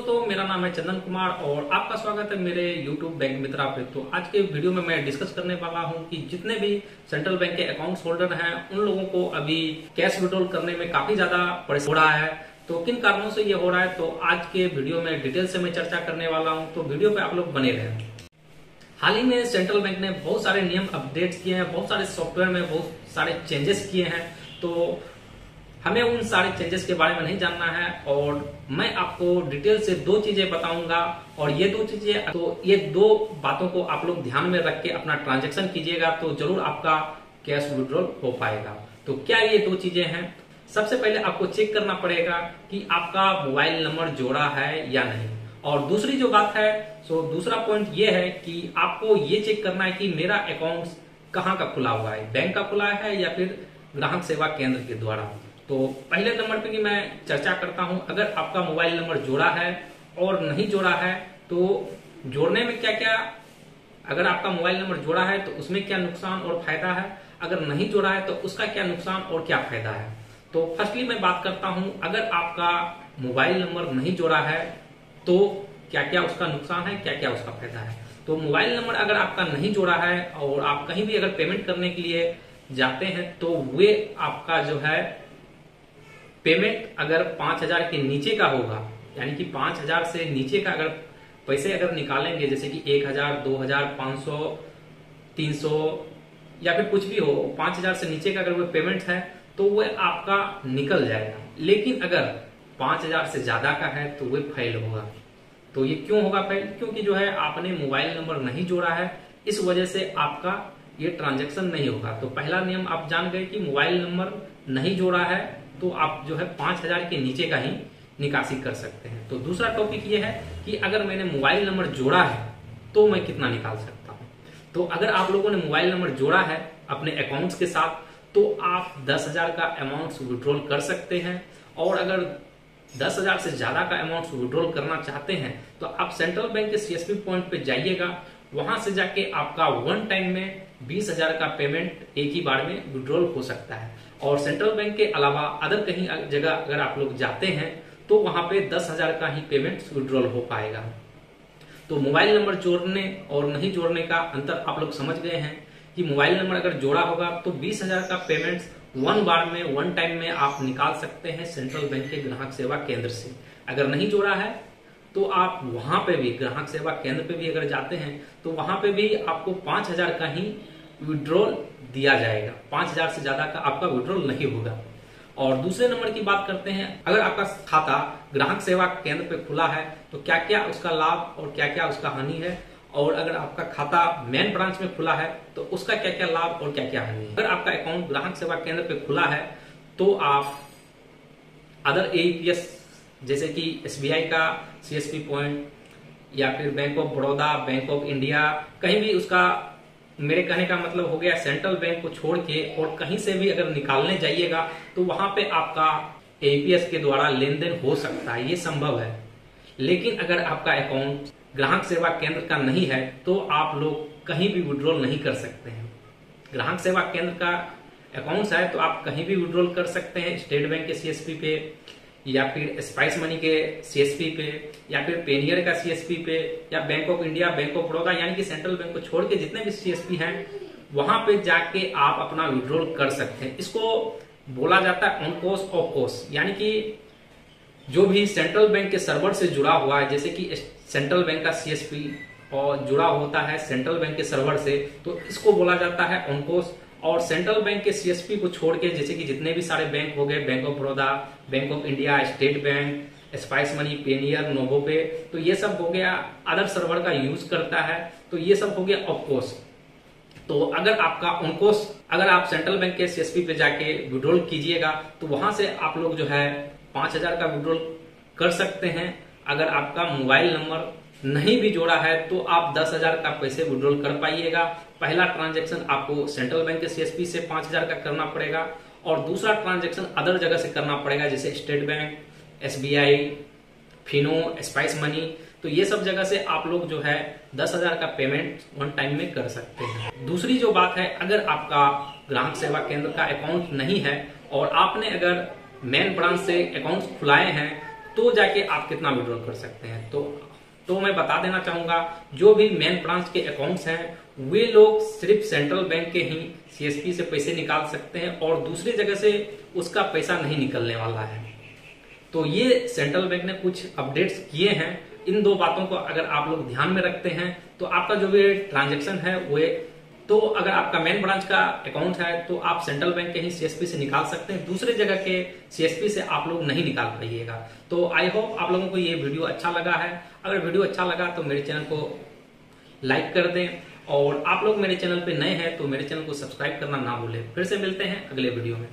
दोस्तों, मेरा नाम है चंदन कुमार और आपका स्वागत है मेरे YouTube बैंक मित्रा पे। तो आज के वीडियो में मैं डिस्कस करने वाला हूं कि जितने भी सेंट्रल बैंक के अकाउंट्स होल्डर हैं उन लोगों को अभी कैश विड्रॉल करने में काफी ज्यादा परेशानी हो रहा है। तो किन कारणों से ये हो रहा है, तो आज के वीडियो में डिटेल से मैं चर्चा करने वाला हूँ, तो वीडियो पे आप लोग बने रहें। हाल ही में सेंट्रल बैंक ने बहुत सारे नियम अपडेट किए हैं, बहुत सारे सॉफ्टवेयर में बहुत सारे चेंजेस किए हैं। तो हमें उन सारे चेंजेस के बारे में नहीं जानना है और मैं आपको डिटेल से दो चीजें बताऊंगा और ये दो चीजें, तो ये दो बातों को आप लोग ध्यान में रख के अपना ट्रांजैक्शन कीजिएगा तो जरूर आपका कैश विड्रॉल हो पाएगा। तो क्या ये दो चीजें हैं? सबसे पहले आपको चेक करना पड़ेगा कि आपका मोबाइल नंबर जोड़ा है या नहीं। और दूसरी जो बात है, सो दूसरा पॉइंट ये है कि आपको ये चेक करना है कि मेरा अकाउंट कहाँ का खुला हुआ है, बैंक का खुला है या फिर ग्राहक सेवा केंद्र के द्वारा। तो पहले नंबर पे की मैं चर्चा करता हूं, अगर आपका मोबाइल नंबर जोड़ा है और नहीं जोड़ा है तो जोड़ने में क्या क्या, अगर आपका मोबाइल नंबर जोड़ा है तो उसमें क्या नुकसान और फायदा है, अगर नहीं जोड़ा है तो उसका क्या नुकसान और क्या फायदा है। तो फर्स्टली मैं बात करता हूं, अगर आपका मोबाइल नंबर नहीं जोड़ा है तो क्या क्या उसका नुकसान है, क्या क्या उसका फायदा है। तो मोबाइल नंबर अगर आपका नहीं जोड़ा है और आप कहीं भी अगर पेमेंट करने के लिए जाते हैं तो वे आपका जो है पेमेंट अगर 5,000 के नीचे का होगा, यानी कि 5,000 से नीचे का अगर पैसे अगर निकालेंगे, जैसे कि 1,000, 2,000, 500, 300 या फिर कुछ भी हो, 5,000 से नीचे का अगर वो पेमेंट है तो वह आपका निकल जाएगा। लेकिन अगर 5,000 से ज्यादा का है तो वह फेल होगा। तो ये क्यों होगा फेल? क्योंकि जो है आपने मोबाइल नंबर नहीं जोड़ा है, इस वजह से आपका ये ट्रांजैक्शन नहीं होगा। तो पहला नियम आप जान गए कि मोबाइल नंबर नहीं जोड़ा है तो आप जो है 5,000 के नीचे का ही निकासी कर सकते हैं। तो दूसरा टॉपिक ये है कि अगर मैंने मोबाइल नंबर जोड़ा है तो मैं कितना निकाल सकता हूं। तो अगर आप लोगों ने मोबाइल नंबर जोड़ा है अपने अकाउंट्स के साथ तो आप 10,000 का अमाउंट विड्रॉल कर सकते हैं। और अगर 10,000 से ज्यादा का अमाउंट विड्रॉल करना चाहते हैं तो आप सेंट्रल बैंक के सीएसपी पॉइंट पे जाइएगा, वहां से जाके आपका वन टाइम में 20,000 का पेमेंट एक ही बार में विड्रॉल हो सकता है। और सेंट्रल बैंक के अलावा अदर कहीं जगह अगर आप लोग जाते हैं तो वहां पे 10,000 का ही पेमेंट विड्रॉल हो पाएगा। तो मोबाइल नंबर जोड़ने और नहीं जोड़ने का अंतर आप लोग समझ गए हैं कि मोबाइल नंबर अगर जोड़ा होगा तो 20,000 का पेमेंट वन बार में, वन टाइम में आप निकाल सकते हैं सेंट्रल बैंक के ग्राहक सेवा केंद्र से। अगर नहीं जोड़ा है तो आप वहां पे भी, ग्राहक सेवा केंद्र पे भी अगर जाते हैं तो वहां पे भी आपको 5,000 का ही विड्रॉल दिया जाएगा, 5,000 से ज्यादा का आपका विड्रॉल नहीं होगा। और दूसरे नंबर की बात करते हैं, अगर आपका खाता ग्राहक सेवा केंद्र पे खुला है तो क्या क्या उसका लाभ और क्या क्या उसका हानि है। और अगर आपका खाता मेन ब्रांच में खुला है तो उसका क्या क्या लाभ और क्या क्या हानि है। अगर आपका अकाउंट ग्राहक सेवा केंद्र पे खुला है तो आप अदर एईपीएस जैसे कि एसबीआई का सीएसपी पॉइंट या फिर bank of Baroda, bank of India, कहीं भी उसका, मेरे कहने का मतलब हो गया सेंट्रल बैंक को छोड़ के और कहीं से भी अगर निकालने जाइएगा तो वहां पे आपका एईपीएस के द्वारा लेन देन हो सकता है, ये संभव है। लेकिन अगर आपका अकाउंट ग्राहक सेवा केंद्र का नहीं है तो आप लोग कहीं भी विड्रॉल नहीं कर सकते हैं। ग्राहक सेवा केंद्र का अकाउंट है तो आप कहीं भी विड्रॉल कर सकते हैं, स्टेट बैंक के सीएसपी पे या फिर स्पाइस मनी के सीएसपी पे या फिर पेनियर का सीएसपी पे या bank of India, bank of Baroda, यानी कि सेंट्रल बैंक को छोड़ के जितने भी सीएसपी हैं वहां पे जाके आप अपना विड्रॉल कर सकते हैं। इसको बोला जाता है ऑन कोर्स ऑफ कोर्स, यानी कि जो भी सेंट्रल बैंक के सर्वर से जुड़ा हुआ है, जैसे कि सेंट्रल बैंक का सीएसपी और जुड़ा होता है सेंट्रल बैंक के सर्वर से, तो इसको बोला जाता है ऑन कोर्स। और सेंट्रल बैंक के सीएसपी को छोड़ के जैसे कि जितने भी सारे बैंक हो गए, bank of Baroda, bank of India, state bank, spice money, पेनियर, नोवोपे, तो ये सब हो गया अदर सर्वर का यूज करता है, तो ये सब हो गया ऑफ कोर्स। तो अगर आपका ऑन कोर्स, अगर आप सेंट्रल बैंक के सीएसपी पे जाके विड्रॉल कीजिएगा तो वहां से आप लोग जो है 5,000 का विड्रॉल कर सकते हैं। अगर आपका मोबाइल नंबर नहीं भी जोड़ा है तो आप 10,000 का पैसे विड्रॉल कर पाइएगा। पहला ट्रांजैक्शन आपको सेंट्रल बैंक के सीएसपी से 5,000 का करना पड़ेगा और दूसरा ट्रांजैक्शन अदर जगह से करना पड़ेगा, जैसे state bank, SBI, Fino, spice money, तो ये सब जगह से आप लोग जो है 10,000 का पेमेंट वन टाइम में कर सकते हैं। दूसरी जो बात है, अगर आपका ग्राहक सेवा केंद्र का अकाउंट नहीं है और आपने अगर मेन ब्रांच से अकाउंट खुलाए हैं तो जाके आप कितना विड्रॉल कर सकते हैं। तो मैं बता देना चाहूंगा, जो भी मेन ब्रांच के अकाउंट्स हैं वे लोग सिर्फ सेंट्रल बैंक के ही सीएसपी से पैसे निकाल सकते हैं और दूसरी जगह से उसका पैसा नहीं निकलने वाला है। तो ये सेंट्रल बैंक ने कुछ अपडेट्स किए हैं। इन दो बातों को अगर आप लोग ध्यान में रखते हैं तो आपका जो भी ट्रांजेक्शन है वो, तो अगर आपका मेन ब्रांच का अकाउंट है तो आप सेंट्रल बैंक के ही सीएसपी से निकाल सकते हैं, दूसरे जगह के सीएसपी से आप लोग नहीं निकाल पाइएगा। तो आई होप आप लोगों को ये वीडियो अच्छा लगा है। अगर वीडियो अच्छा लगा तो मेरे चैनल को लाइक कर दें, और आप लोग मेरे चैनल पे नए हैं तो मेरे चैनल को सब्सक्राइब करना ना भूलें। फिर से मिलते हैं अगले वीडियो में।